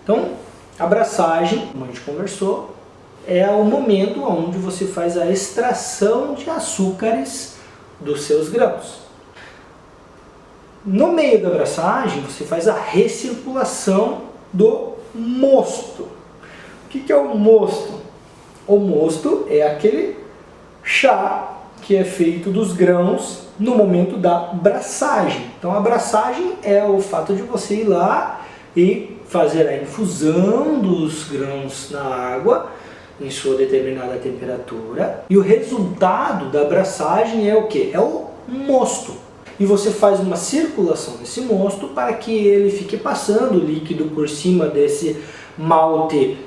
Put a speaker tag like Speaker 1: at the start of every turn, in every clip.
Speaker 1: Então, a abraçagem, como a gente conversou, é o momento onde você faz a extração de açúcares dos seus grãos. No meio da abraçagem, você faz a recirculação do mosto. O que é o mosto? O mosto é aquele chá que é feito dos grãos no momento da abraçagem. Então a abraçagem é o fato de você ir lá e fazer a infusão dos grãos na água em sua determinada temperatura. E o resultado da abraçagem é o que? É o mosto. E você faz uma circulação desse mosto para que ele fique passando o líquido por cima desse malte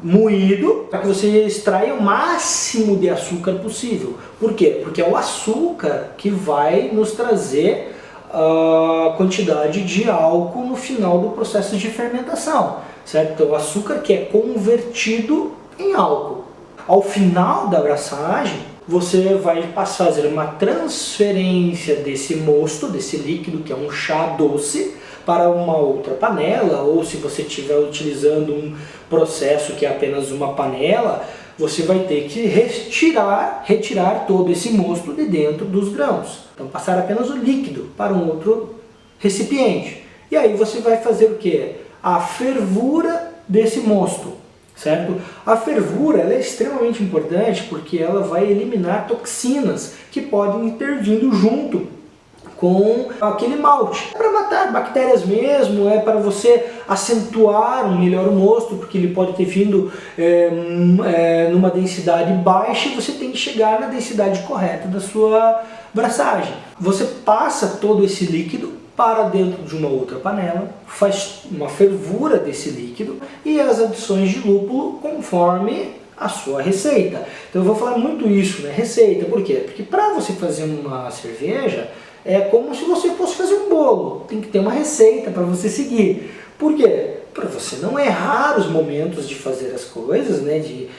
Speaker 1: moído, para que você extraia o máximo de açúcar possível. Por quê? Porque é o açúcar que vai nos trazer a quantidade de álcool no final do processo de fermentação, certo? Então o açúcar que é convertido em álcool. Ao final da abraçagem, você vai fazer uma transferência desse mosto, desse líquido que é um chá doce, para uma outra panela, ou se você estiver utilizando um processo que é apenas uma panela, você vai ter que retirar todo esse mosto de dentro dos grãos. Então passar apenas o líquido para um outro recipiente. E aí você vai fazer o que? A fervura desse mosto, certo? A fervura ela é extremamente importante porque ela vai eliminar toxinas que podem ter vindo junto com aquele malte. É para matar bactérias mesmo, é para você acentuar melhor o mosto, porque ele pode ter vindo numa densidade baixa e você tem que chegar na densidade correta da sua abraçagem. Você passa todo esse líquido para dentro de uma outra panela, faz uma fervura desse líquido e as adições de lúpulo conforme a sua receita. Então eu vou falar muito isso, né? Receita, por quê? Porque para você fazer uma cerveja, é como se você fosse fazer um bolo. Tem que ter uma receita para você seguir. Por quê? Para você não errar os momentos de fazer as coisas, né? De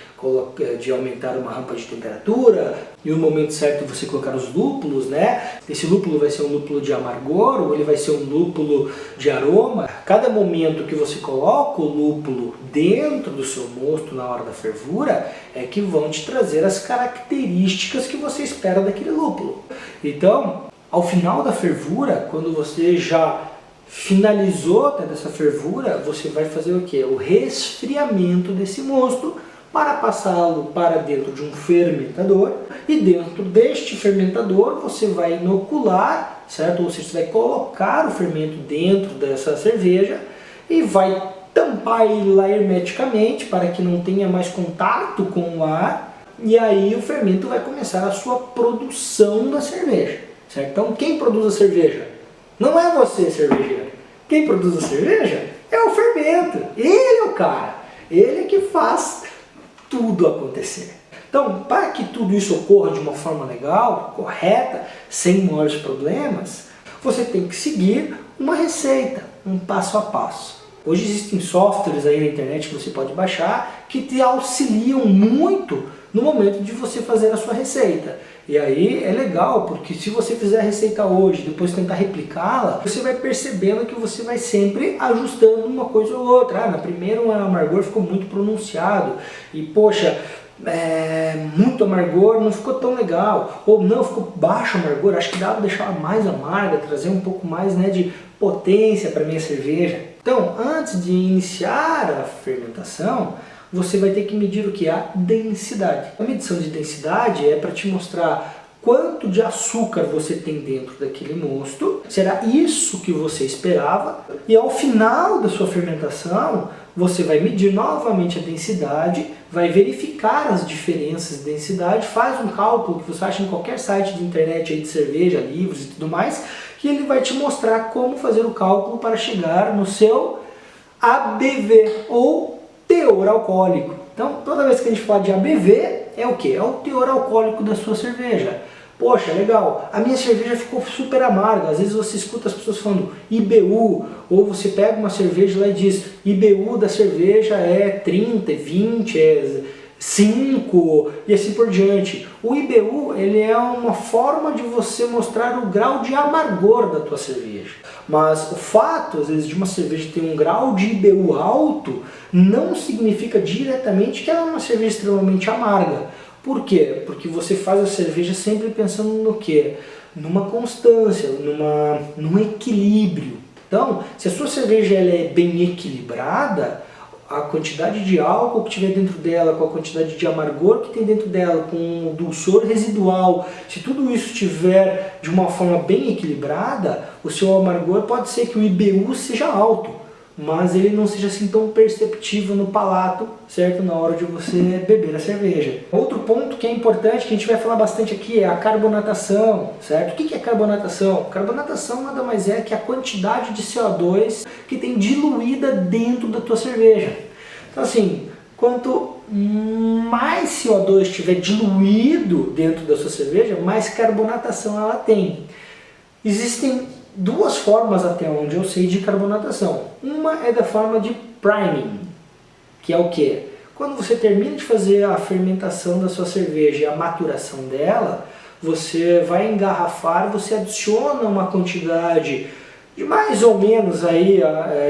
Speaker 1: aumentar uma rampa de temperatura e o momento certo de você colocar os lúpulos, né? Esse lúpulo vai ser um lúpulo de amargor ou ele vai ser um lúpulo de aroma. Cada momento que você coloca o lúpulo dentro do seu mosto na hora da fervura é que vão te trazer as características que você espera daquele lúpulo. Então, ao final da fervura, quando você já finalizou toda essa fervura, você vai fazer o que? O resfriamento desse mosto para passá-lo para dentro de um fermentador. E dentro deste fermentador você vai inocular, certo? Ou seja, você vai colocar o fermento dentro dessa cerveja e vai tampar ele lá hermeticamente para que não tenha mais contato com o ar. E aí o fermento vai começar a sua produção da cerveja. Certo? Então quem produz a cerveja? Não é você, cervejeiro. Quem produz a cerveja é o fermento. Ele é o cara. Ele é que faz tudo acontecer. Então, para que tudo isso ocorra de uma forma legal, correta, sem maiores problemas, você tem que seguir uma receita, um passo a passo. Hoje existem softwares aí na internet que você pode baixar que te auxiliam muito no momento de você fazer a sua receita. E aí é legal, porque se você fizer a receita hoje, depois tentar replicá-la, você vai percebendo que você vai sempre ajustando uma coisa ou outra. Na primeira o amargor ficou muito pronunciado e poxa, muito amargor, não ficou tão legal. Ou não, ficou baixo amargor, acho que dá para deixar mais amarga, trazer um pouco mais, né, de potência para minha cerveja. Então, antes de iniciar a fermentação, você vai ter que medir o que? A densidade. A medição de densidade é para te mostrar quanto de açúcar você tem dentro daquele mosto. Será isso que você esperava? E ao final da sua fermentação, você vai medir novamente a densidade, vai verificar as diferenças de densidade, faz um cálculo que você acha em qualquer site de internet aí de cerveja, livros e tudo mais, que ele vai te mostrar como fazer o cálculo para chegar no seu ABV, ou teor alcoólico. Então, toda vez que a gente fala de ABV, é o que? É o teor alcoólico da sua cerveja. Poxa, legal, a minha cerveja ficou super amarga. Às vezes você escuta as pessoas falando IBU, ou você pega uma cerveja lá e diz IBU da cerveja é 30, 20, 5 e assim por diante. O IBU ele é uma forma de você mostrar o grau de amargor da tua cerveja. Mas o fato, às vezes, de uma cerveja ter um grau de IBU alto não significa diretamente que ela é uma cerveja extremamente amarga. Por quê? Porque você faz a cerveja sempre pensando no quê? Numa constância, num equilíbrio. Então, se a sua cerveja ela é bem equilibrada, a quantidade de álcool que tiver dentro dela, com a quantidade de amargor que tem dentro dela, com o dulçor residual, se tudo isso estiver de uma forma bem equilibrada, o seu amargor pode ser que o IBU seja alto, mas ele não seja assim tão perceptível no palato, certo? Na hora de você beber a cerveja. Outro ponto que é importante, que a gente vai falar bastante aqui, é a carbonatação, certo? O que é carbonatação? Carbonatação nada mais é que a quantidade de CO2 que tem diluída dentro da tua cerveja. Então assim, quanto mais CO2 estiver diluído dentro da sua cerveja, mais carbonatação ela tem. Existem duas formas até onde eu sei de carbonatação. Uma é da forma de priming, que é o quê? Quando você termina de fazer a fermentação da sua cerveja e a maturação dela, você vai engarrafar, você adiciona uma quantidade de mais ou menos aí,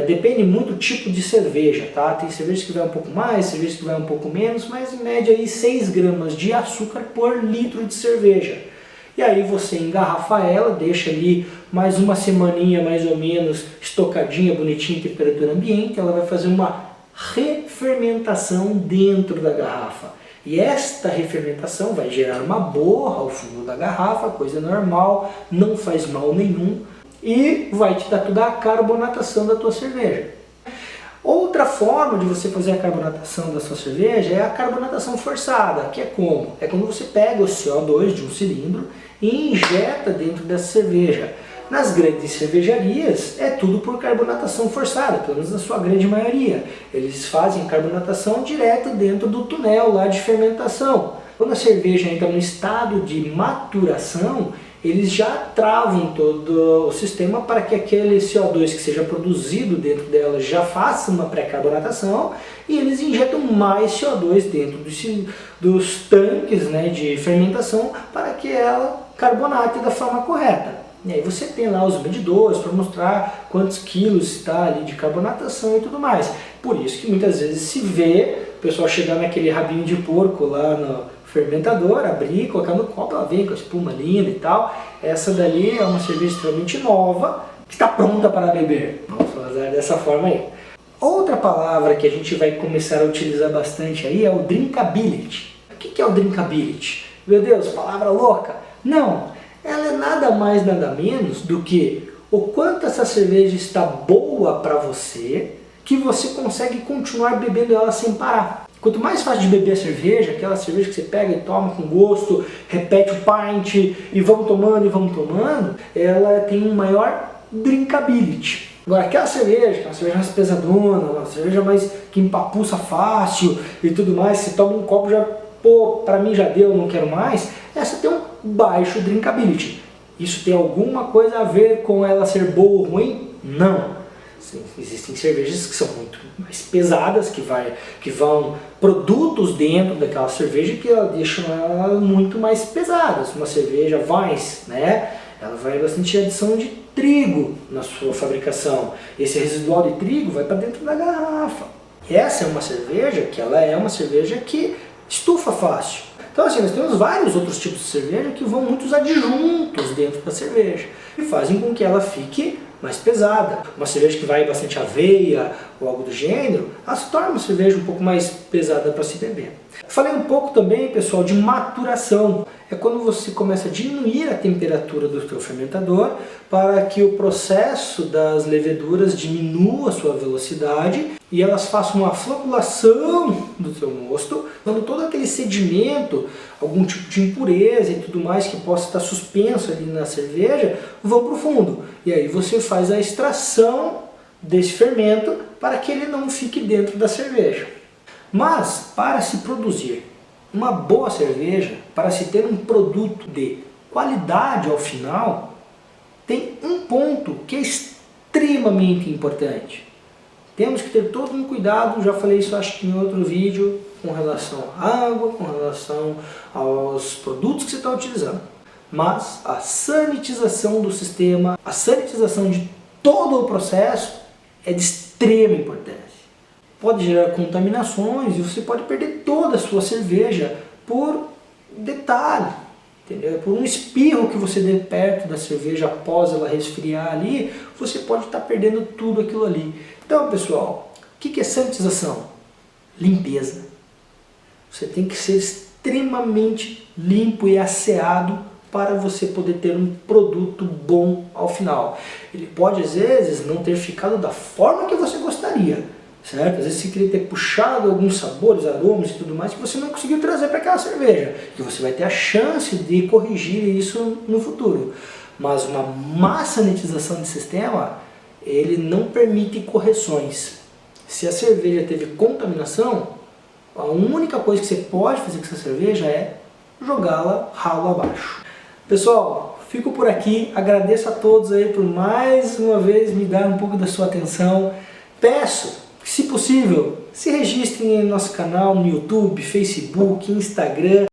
Speaker 1: depende muito do tipo de cerveja, tá? Tem cervejas que vai um pouco mais, cervejas que vai um pouco menos, mas em média aí 6 gramas de açúcar por litro de cerveja. E aí você engarrafa ela, deixa ali mais uma semaninha mais ou menos estocadinha, bonitinha em temperatura ambiente, ela vai fazer uma refermentação dentro da garrafa. E esta refermentação vai gerar uma borra ao fundo da garrafa, coisa normal, não faz mal nenhum e vai te dar toda a carbonatação da tua cerveja. Outra forma de você fazer a carbonatação da sua cerveja é a carbonatação forçada, que é como? É quando você pega o CO2 de um cilindro e injeta dentro dessa cerveja. Nas grandes cervejarias é tudo por carbonatação forçada, pelo menos na sua grande maioria. Eles fazem carbonatação direto dentro do túnel lá de fermentação. Quando a cerveja entra no estado de maturação, eles já travam todo o sistema para que aquele CO2 que seja produzido dentro dela já faça uma pré-carbonatação e eles injetam mais CO2 dentro dos tanques, né, de fermentação para que ela carbonate da forma correta. E aí você tem lá os medidores para mostrar quantos quilos está ali de carbonatação e tudo mais. Por isso que muitas vezes se vê o pessoal chegar naquele rabinho de porco lá no fermentador, abrir, colocar no copo, ela vem com a espuma linda e tal. Essa dali é uma cerveja extremamente nova, que está pronta para beber. Vamos fazer dessa forma aí. Outra palavra que a gente vai começar a utilizar bastante aí é o drinkability. O que é o drinkability? Meu Deus, palavra louca? Não, ela é nada mais nada menos do que o quanto essa cerveja está boa para você, que você consegue continuar bebendo ela sem parar. Quanto mais fácil de beber a cerveja, aquela cerveja que você pega e toma com gosto, repete o pint e vamos tomando, ela tem um maior drinkability. Agora aquela cerveja, que é uma cerveja mais pesadona, uma cerveja mais que empapuça fácil e tudo mais, você toma um copo já, pô, pra mim já deu, não quero mais, essa tem um baixo drinkability. Isso tem alguma coisa a ver com ela ser boa ou ruim? Não. Sim, existem cervejas que são muito mais pesadas, que vão produtos dentro daquela cerveja que deixam ela muito mais pesadas. Uma cerveja Weiss, né? Ela vai bastante adição de trigo na sua fabricação. Esse residual de trigo vai para dentro da garrafa. Essa é uma cerveja que ela é uma cerveja que estufa fácil. Então assim, nós temos vários outros tipos de cerveja que vão muitos adjuntos dentro da cerveja e fazem com que ela fique mais pesada. Uma cerveja que vai bastante aveia ou algo do gênero, ela se torna uma cerveja um pouco mais pesada para se beber. Falei um pouco também, pessoal, de maturação. É quando você começa a diminuir a temperatura do seu fermentador para que o processo das leveduras diminua a sua velocidade e elas façam uma floculação do seu mosto, dando todo aquele sedimento, algum tipo de impureza e tudo mais que possa estar suspenso ali na cerveja, vão para o fundo. E aí você faz a extração desse fermento para que ele não fique dentro da cerveja. Mas para se produzir uma boa cerveja, para se ter um produto de qualidade ao final, tem um ponto que é extremamente importante. Temos que ter todo um cuidado, já falei isso acho que em outro vídeo, com relação à água, com relação aos produtos que você está utilizando. Mas a sanitização do sistema, a sanitização de todo o processo é de extrema importância. Pode gerar contaminações e você pode perder toda a sua cerveja por detalhe, entendeu? Por um espirro que você dê perto da cerveja após ela resfriar ali, você pode estar perdendo tudo aquilo ali. Então, pessoal, o que é sanitização? Limpeza. Você tem que ser extremamente limpo e asseado para você poder ter um produto bom ao final. Ele pode, às vezes, não ter ficado da forma que você gostaria, certo? Às vezes você queria ter puxado alguns sabores, aromas e tudo mais que você não conseguiu trazer para aquela cerveja. E você vai ter a chance de corrigir isso no futuro. Mas uma má sanitização de sistema, ele não permite correções. Se a cerveja teve contaminação, a única coisa que você pode fazer com essa cerveja é jogá-la ralo abaixo. Pessoal, fico por aqui, agradeço a todos aí por mais uma vez me dar um pouco da sua atenção. Peço, se possível, se registrem em nosso canal no YouTube, Facebook, Instagram.